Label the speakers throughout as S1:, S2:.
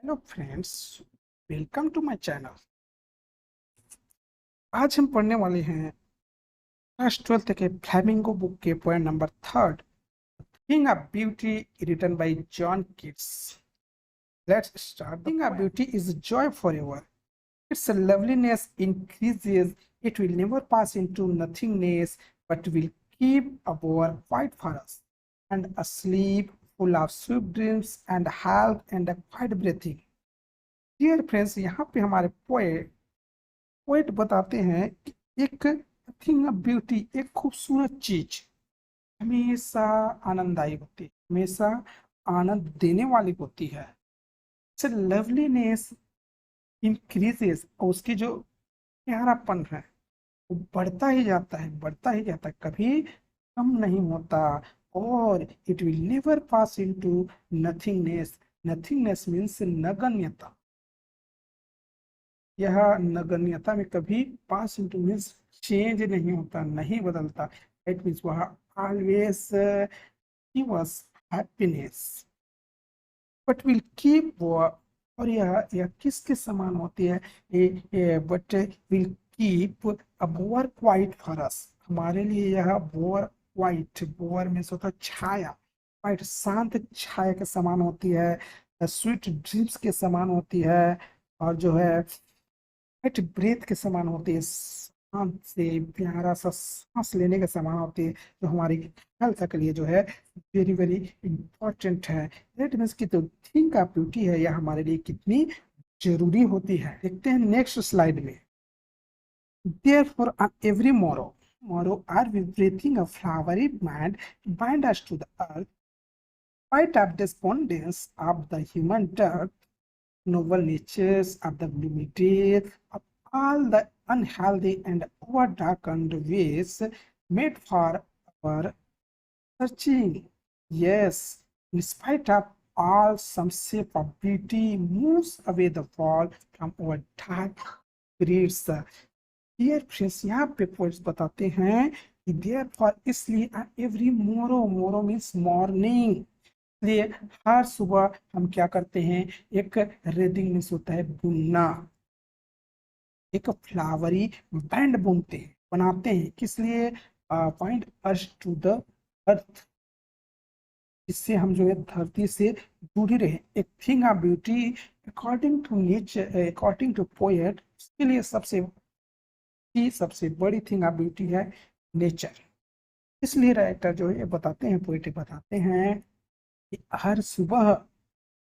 S1: Hello friends, welcome to my channel. आज हम पढ़ने वाले हैं क्लास 12th के फ्लेमिंगो बुक के poem number 3, thing of beauty, written by John Keats. Let's start. Thing of beauty is joy forever, its loveliness increases, it will never pass into nothingness, but will keep our quiet for us, and a sleep full of sweet dreams and health and a quiet breathing। Dear friends, यहाँ पे हमारे poet बताते हैं कि एक thing of beauty, एक खूबसूरत चीज हमेशा आनंददायी होती है, हमेशा आनंद देने वाली होती है। लवलीनेस इंक्रीजेस, और उसकी जो प्यारापन है वो बढ़ता ही जाता है, बढ़ता ही जाता है, कभी कम नहीं होता। और it will never pass into nothingness. Nothingness means नगण्यता। यह नगण्यता में कभी पास इनटू मीन्स चेंज नहीं होता, नहीं बदलता। इट मीन्स वह always give us happiness, but will keep war. और यह किसके समान होती है? But will keep a bower quiet for us. हमारे लिए यह बोअर क्वाइट, बोअर में होता है छाया, क्वाइट शांत छाया के समान होती है, स्वीट ड्रीम्स के समान होती है, और जो है हट ब्रेथ के समान होती है, शांत से प्यारा सा सांस लेने के समान होती है, जो हमारी हेल्थ के लिए जो है वेरी वेरी इंपॉर्टेंट है। दैट मीन्स की तो थिंक ऑफ ब्यूटी है, यह हमारे लिए कितनी जरूरी होती है। देखते हैं नेक्स्ट स्लाइड में। Therefore, on every morrow are we breathing a flowery mind to bind us to the earth, fight of despondence of the human dirt, noble natures of the gloomy days, of all the unhealthy and over-darkened ways made for our searching. Yes, in spite of all, some shape of beauty moves away the fall from our dark creeds। Dear friends, यहाँ पे poets बताते हैं कि there for, इसलिए every मोरो, मोरो means morning, इसलिए हर सुबह हम क्या करते हैं? एक रेडिंग मीन्स होता है बुनना, एक फ्लावरी बैंड बुनते हैं, बनाते हैं, किस लिए? Find us to the earth, इससे हम जो है धरती से जुड़ी रहे। एक thing of beauty according to nature, according to poet, उसके लिए सबसे बड़ी थिंग ऑफ ब्यूटी है नेचर। इसलिए राइटर जो है बताते हैं, पोएट बताते हैं कि हर सुबह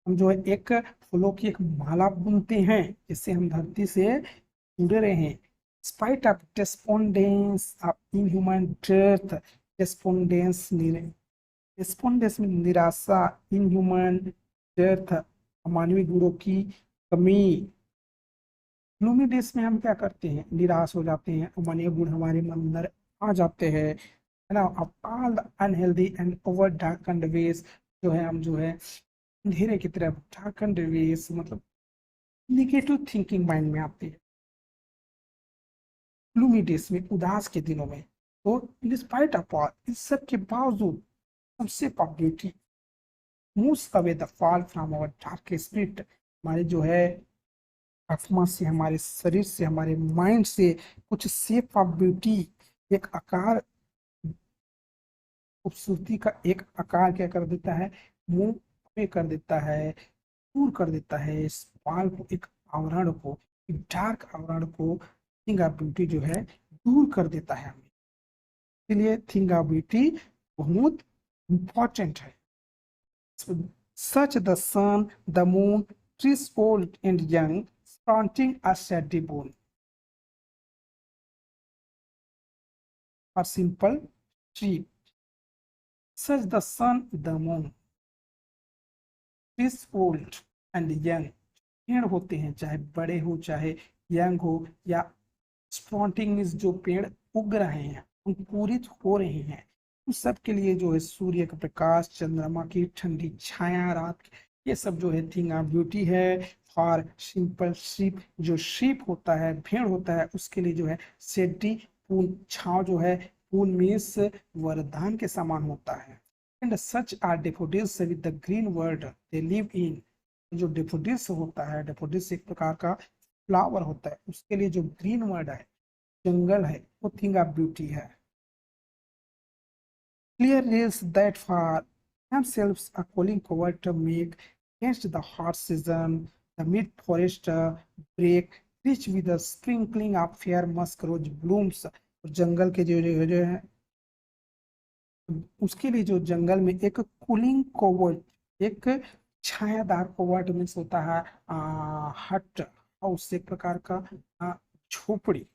S1: हम जो है एक फूलों की एक माला बुनते हैं, जिससे हम धरती से जुड़े रहे। Spite of despondence of inhuman death, despondence despondence में निराशा, इनह्यूमन डेथ मानवीय गुणों की कमी। ग्लूमी डेज में हम क्या करते हैं? निराश हो जाते हैं, अमानवीय गुण हमारे मन अंदर आ जाते हैं, है ना। अब all the unhealthy and over darkened ways, जो है हम जो है अंधेरे की तरफ, डार्कन्ड वेज मतलब निगेटिव थिंकिंग माइंड में आती है ग्लूमी डेज में, उदास के दिनों में। तो इन स्पाइट ऑफ ऑल, इस सब के बावजूद, सबसे beauty moves away the fall from our dark spirit, हमारे जो है आत्मा से, हमारे शरीर से, हमारे माइंड से कुछ शेप ऑफ ब्यूटी, एक आकार, खूबसूरती का एक आकार क्या कर देता है? मुंह पे कर देता है, दूर कर देता है इस बाल को, एक आवरण को, एक डार्क आवरण को थिंग ऑफ ब्यूटी जो है दूर कर देता है हमें। इसलिए थिंग ऑफ ब्यूटी बहुत इंपॉर्टेंट है। Such the sun, the moon, trees old and young, flaunting a shady bone, a simple tree, such the sun, the moon, is old and young। पेड़ होते हैं, चाहे बड़े हो चाहे यंग हो, या स्प्रॉन्टिंग मीन्स जो पेड़ उग रहे हैं, अंकुरित हो रहे हैं, उन सब के लिए जो है सूर्य का प्रकाश, चंद्रमा की ठंडी छाया, रात की, ये सब जो है थिंग ऑफ ब्यूटी है। फॉर सिंपल शीप, जो शीप होता है, भेड़ होता है, उसके लिए जो है शेडी पून, छाव जो है, पून मीन्स वरदान के समान होता है। And such are daffodils with the green world they live in, जो डेफोडिल्स होता है, डेफोडिल्स एक प्रकार का फ्लावर होता है, उसके लिए जो ग्रीन वर्ड है, जंगल है, वो थिंग ऑफ ब्यूटी है। Clear rays that for themselves are calling cover to make against the hot season, the mid-forest break, rich with a sprinkling of fair musk rose blooms। और जंगल के जो है, उसके लिए जो जंगल में एक कूलिंग कोवर्ट, एक छायादार कोवर्ट मीन्स होता है हट हाउस, एक प्रकार का झोपड़ी।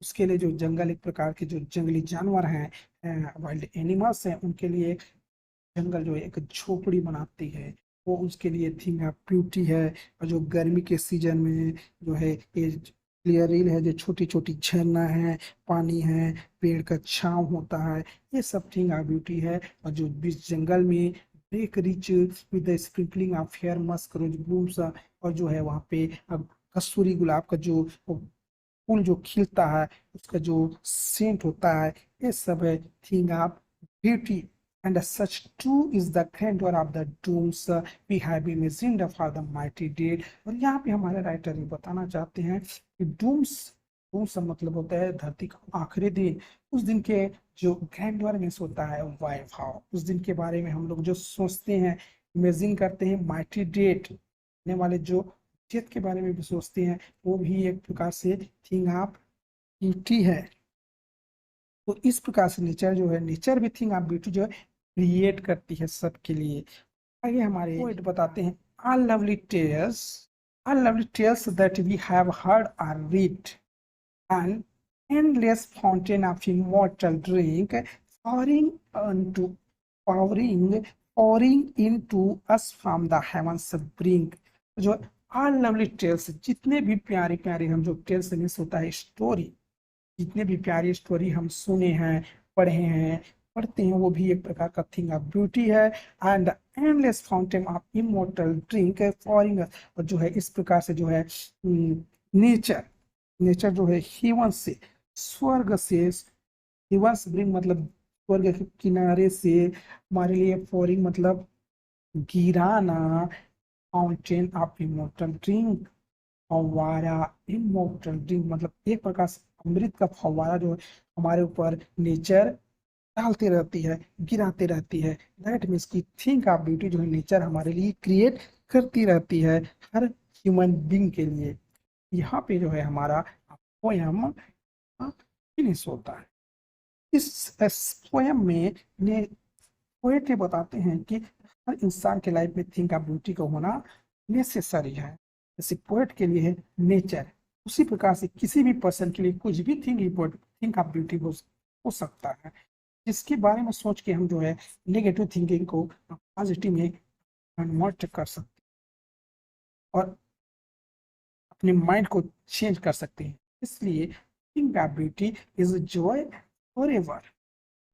S1: उसके लिए जो जंगल, एक प्रकार के जो जंगली जानवर हैं, वाइल्ड एनिमल्स हैं, उनके लिए जंगल जो है एक झोपड़ी बनाती है, वो उसके लिए थिंग ऑफ ब्यूटी है। और जो गर्मी के सीजन में जो है ये क्लियरिल है, जो छोटी छोटी झरना है, पानी है, पेड़ का छांव होता है, ये सब थिंग ऑफ ब्यूटी है। और जो बीच जंगल में brake rich with the sprinkling of fair musk rose blooms, और जो है वहाँ पे अब कस्तूरी गुलाब का जो फूल जो खिलता है, उसका जो सेंट होता है, ये सब है thing of beauty. And as such too is the grandeur of the dooms we have imagined for the mighty dead। और यहाँ पे हमारे राइटर ये बताना चाहते हैं कि डूम्स, डूम्स का मतलब होता है धरती का आखिरी दिन। उस दिन के जो ग्रैंडवर में होता है वैभव, उस दिन के बारे में हम लोग जो सोचते हैं, इमेजिन करते हैं, माइटी डेट आने वाले जो डेथ के बारे में भी सोचते हैं, वो भी एक प्रकार से थिंग ऑफ ब्यूटी है। तो इस प्रकार से नेचर जो है, नेचर भी थिंग ऑफ ब्यूटी जो है क्रिएट करती है सबके लिए। आगे हमारे पोएट बताते हैं, all lovely tales, all lovely tales that we have heard or read, an endless fountain of immortal drink, pouring unto pouring into us from the heavens brink। जो all lovely tales, जितने भी प्यारे प्यारे हम जो tales means होता है story, जितने भी प्यारी स्टोरी हम सुने हैं, पढ़े हैं, पढ़ते हैं, वो भी एक प्रकार का थिंग ऑफ ब्यूटी है। And endless fountain of immortal drink pouring, और जो है इस प्रकार से जो है नेचर, नेचर जो है हेवन से, स्वर्ग से, हेवन से ब्रिंग मतलब स्वर्ग के किनारे से हमारे लिए, फॉरिंग मतलब गिराना, फाउंटेन ऑफ इमोर्टल ड्रिंक, फवारा, इमोर्टल ड्रिंक मतलब एक प्रकार से अमृत का फवारा जो हमारे ऊपर नेचर डालती रहती है, गिराती रहती है। दैट मीन्स की थिंक ऑफ ब्यूटी जो है नेचर हमारे लिए क्रिएट करती रहती है, हर ह्यूमन बींग के लिए। यहाँ पे जो है हमारा पोयम फिनिश होता है। इस पोयम में पोएट ये बताते हैं कि हर इंसान के लाइफ में थिंक ऑफ ब्यूटी का होना नेसेसरी है। जैसे पोएट के लिए है नेचर, उसी प्रकार से किसी भी पर्सन के लिए कुछ भी थिंक ऑफ ब्यूटी हो सकता है, जिसके बारे में सोच के हम जो है नेगेटिव थिंकिंग को पॉजिटिव में कन्वर्ट कर सकते हैं और अपने माइंड को चेंज कर सकते हैं। इसलिए think of beauty is joy forever.